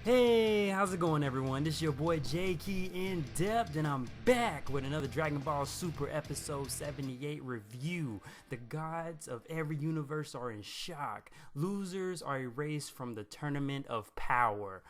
Hey, how's it going, everyone? This is your boy Keye inDEPTH, and I'm back with another Dragon Ball Super episode 78 review. The gods of every universe are in shock. Losers are erased from the tournament of power.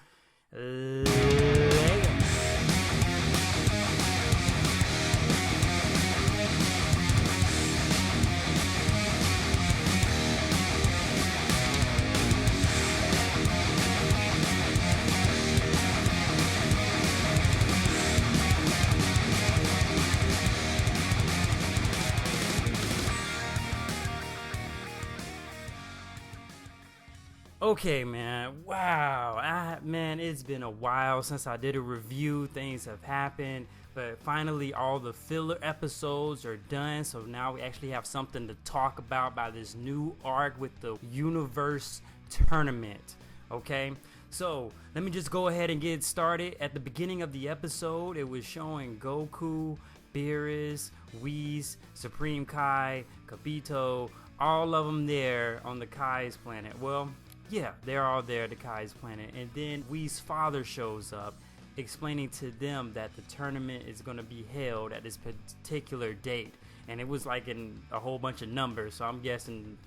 Okay, man. Wow. Man, it's been a while since I did a review. Things have happened, but finally all the filler episodes are done. So now we actually have something to talk about by this new arc with the universe tournament. Okay, so let me just go ahead and get started. At the beginning of the episode, it was showing Goku, Beerus, Whis, Supreme Kai, Kabito, all of them there on the Kai's planet. Well, yeah, they're all there at the Kai's planet. And then Whis' father shows up, explaining to them that the tournament is going to be held at this particular date. And it was like in a whole bunch of numbers, so I'm guessing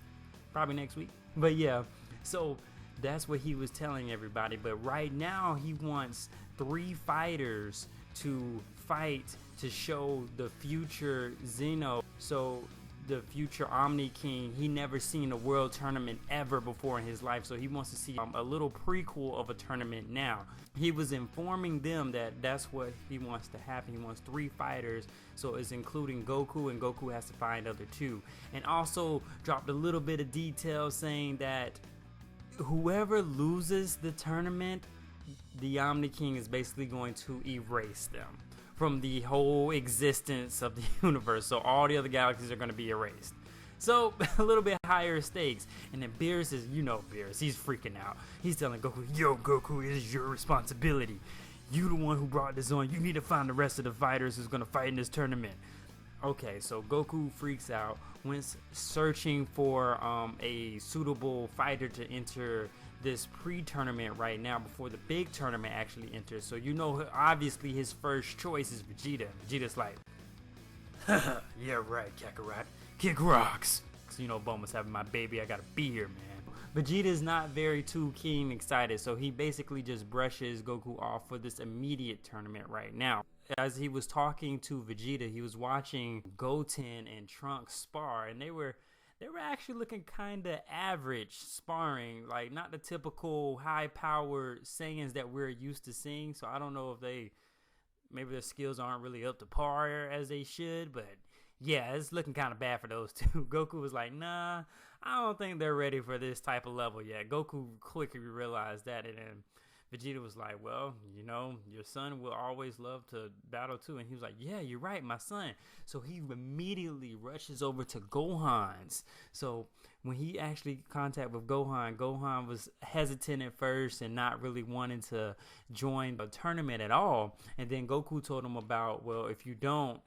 probably next week. But yeah, so that's what he was telling everybody. But right now he wants 3 fighters to fight to show the future Zeno. So the future Omni King, he never seen a world tournament ever before in his life, so he wants to see a little prequel of a tournament now. He was informing them that that's what he wants to happen. He wants 3 fighters, so it's including Goku, and Goku has to find other 2. And also dropped a little bit of detail saying that whoever loses the tournament, the Omni King is basically going to erase them from the whole existence of the universe. So all the other galaxies are going to be erased. So a little bit higher stakes. And then Beerus is, Beerus, he's freaking out. He's telling Goku, yo Goku, it is your responsibility. You the one who brought this on. You need to find the rest of the fighters who's going to fight in this tournament. Okay, so Goku freaks out, went searching for a suitable fighter to enter this pre-tournament right now before the big tournament actually enters. So obviously his first choice is Vegeta. Vegeta's like, yeah right, Kakarot, kick rocks. Cause Bulma's having my baby, I gotta be here, man. Vegeta's not very too keen excited, so he basically just brushes Goku off for this immediate tournament right now. As he was talking to Vegeta, he was watching Goten and Trunks spar, and they were actually looking kind of average sparring, like not the typical high-powered Saiyans that we're used to seeing. So I don't know if maybe their skills aren't really up to par as they should, but yeah, it's looking kind of bad for those two. Goku was like, nah, I don't think they're ready for this type of level yet. Goku quickly realized that, and then Vegeta was like, well, your son will always love to battle too. And he was like, yeah, you're right, my son. So he immediately rushes over to Gohan's. So when he actually contact with Gohan was hesitant at first and not really wanting to join the tournament at all. And then Goku told him about, well, if you don't,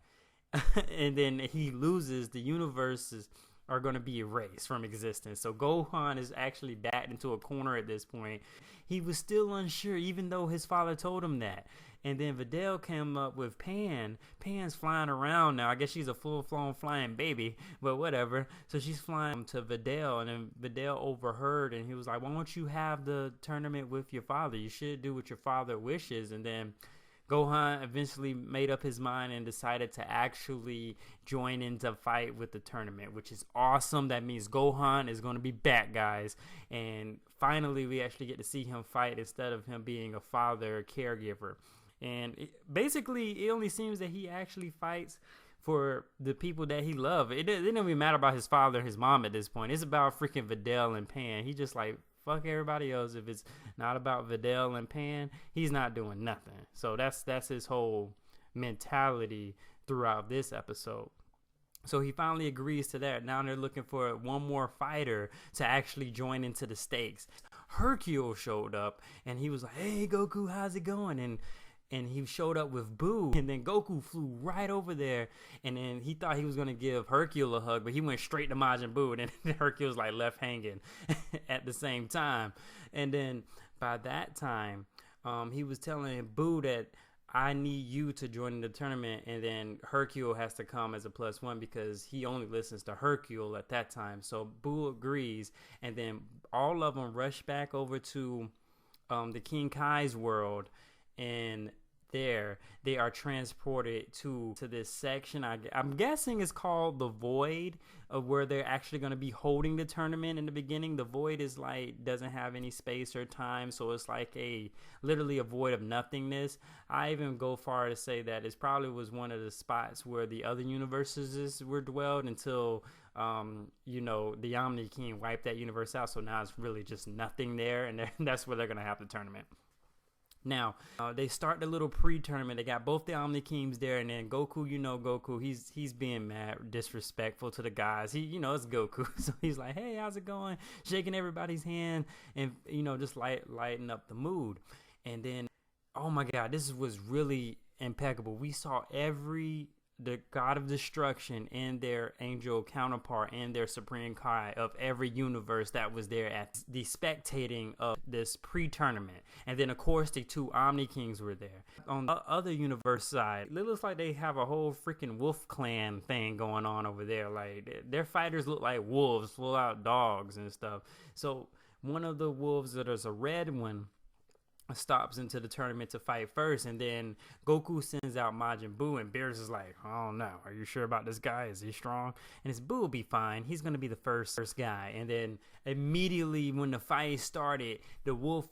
and then he loses, the universes are going to be erased from existence. So Gohan is actually backed into a corner at this point. He was still unsure, even though his father told him that. And then Videl came up with Pan. Pan's flying around now. I guess she's a full-flown flying baby, but whatever. So she's flying to Videl, and then Videl overheard, and he was like, why don't you have the tournament with your father? You should do what your father wishes. And then Gohan eventually made up his mind and decided to actually join into fight with the tournament, which is awesome. That means Gohan is going to be back, guys. And finally, we actually get to see him fight instead of him being a father caregiver. And basically, it only seems that he actually fights for the people that he loves. It doesn't even matter about his father and his mom at this point. It's about freaking Videl and Pan. He just like, fuck everybody else. If it's not about Videl and Pan, he's not doing nothing. So that's his whole mentality throughout this episode. So he finally agrees to that. Now they're looking for one more fighter to actually join into the stakes. Hercule showed up and he was like, hey Goku, how's it going? And he showed up with Boo, and then Goku flew right over there, and then he thought he was going to give Hercule a hug, but he went straight to Majin Buu, and then Hercule was like left hanging at the same time. And then by that time, he was telling Boo that I need you to join the tournament, and then Hercule has to come as a +1 because he only listens to Hercule at that time. So Boo agrees, and then all of them rush back over to the King Kye's world, and there they are transported to this section. I'm guessing it's called the Void, of where they're actually going to be holding the tournament in the beginning. The Void is like doesn't have any space or time, so it's like literally a void of nothingness. I even go far to say that it probably was one of the spots where the other universes were dwelled until the Omni King wiped that universe out. So now it's really just nothing there, and that's where they're going to have the tournament. Now, they start the little pre-tournament. They got both the Omni Kings there, and then Goku, Goku, he's being mad, disrespectful to the guys. He, it's Goku, so he's like, hey, how's it going? Shaking everybody's hand, and, just lighten up the mood. And then, oh my God, this was really impeccable. We saw the God of Destruction and their angel counterpart and their Supreme Kai of every universe that was there at the spectating of this pre-tournament. And then, of course, the two Omni Kings were there. On the other universe side, it looks like they have a whole freaking wolf clan thing going on over there. Like, their fighters look like wolves, full out dogs and stuff. So one of the wolves that is a red one stops into the tournament to fight first, and then Goku sends out Majin Buu, and Beerus is like, oh no, are you sure about this guy? Is he strong? And his Buu will be fine. He's gonna be the first guy. And then immediately when the fight started, the wolf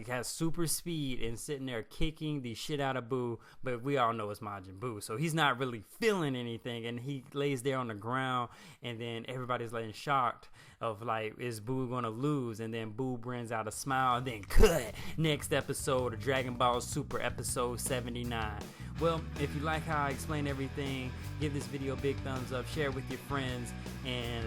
has super speed and sitting there kicking the shit out of Buu, but we all know it's Majin Buu, so he's not really feeling anything, and he lays there on the ground, and then everybody's shocked of is Buu gonna lose? And then Buu brings out a smile, and then cut. Next episode of Dragon Ball Super episode 79. Well, if you like how I explain everything, give this video a big thumbs up, share it with your friends, and